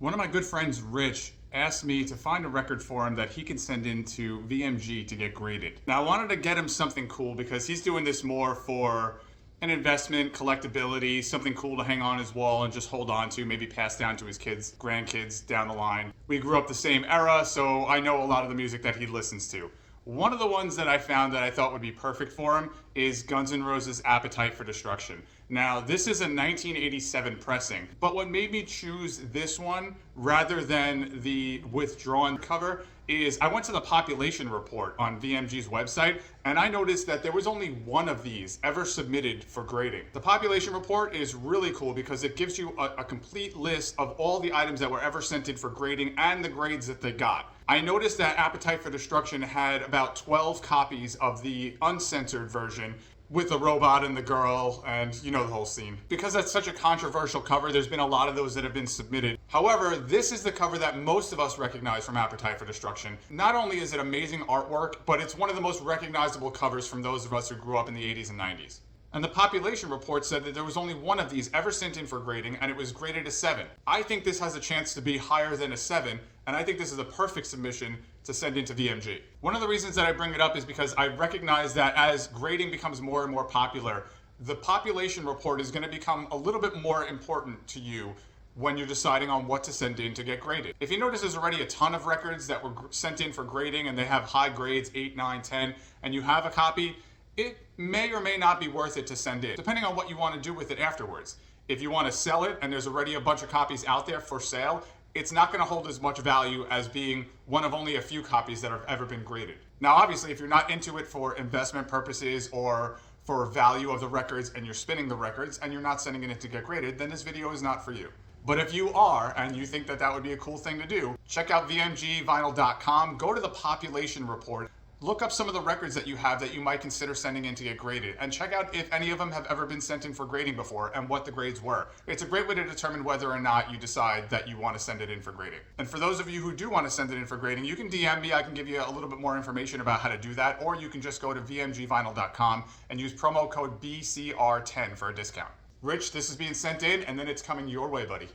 One of my good friends, Rich, asked me to find a record for him that he can send into VMG to get graded. Now, I wanted to get him something cool because he's doing this more for an investment, collectability, something cool to hang on his wall and just hold on to, maybe pass down to his kids, grandkids down the line. We grew up the same era, so I know a lot of the music that he listens to. One of the ones that I found that I thought would be perfect for him is Guns N' Roses' Appetite for Destruction. Now, this is a 1987 pressing, but what made me choose this one rather than the withdrawn cover is I went to the population report on VMG's website and I noticed that there was only one of these ever submitted for grading. The population report is really cool because it gives you a complete list of all the items that were ever sent in for grading and the grades that they got. I noticed that Appetite for Destruction had about 12 copies of the uncensored version with the robot and the girl and you know the whole scene. Because that's such a controversial cover, there's been a lot of those that have been submitted. However, this is the cover that most of us recognize from Appetite for Destruction. Not only is it amazing artwork, but it's one of the most recognizable covers from those of us who grew up in the 80s and 90s. And the population report said that there was only one of these ever sent in for grading, and it was graded a 7. I think this has a chance to be higher than a 7, and I think this is a perfect submission to send into VMG. One of the reasons that I bring it up is because I recognize that as grading becomes more and more popular, the population report is going to become a little bit more important to you when you're deciding on what to send in to get graded. If you notice, there's already a ton of records that were sent in for grading and they have high grades, 8, 9, 10, and you have a copy, it may or may not be worth it to send in, depending on what you want to do with it afterwards. If you want to sell it and there's already a bunch of copies out there for sale, it's not going to hold as much value as being one of only a few copies that have ever been graded. Now, obviously, if you're not into it for investment purposes or for value of the records and you're spinning the records and you're not sending it in to get graded, then this video is not for you. But if you are and you think that that would be a cool thing to do, check out vmgvinyl.com, go to the population report, look up some of the records that you have that you might consider sending in to get graded, and check out if any of them have ever been sent in for grading before and what the grades were. It's a great way to determine whether or not you decide that you want to send it in for grading. And for those of you who do want to send it in for grading, you can DM me. I can give you a little bit more information about how to do that, or you can just go to vmgvinyl.com and use promo code BCR10 for a discount. Rich, this is being sent in, and then it's coming your way, buddy.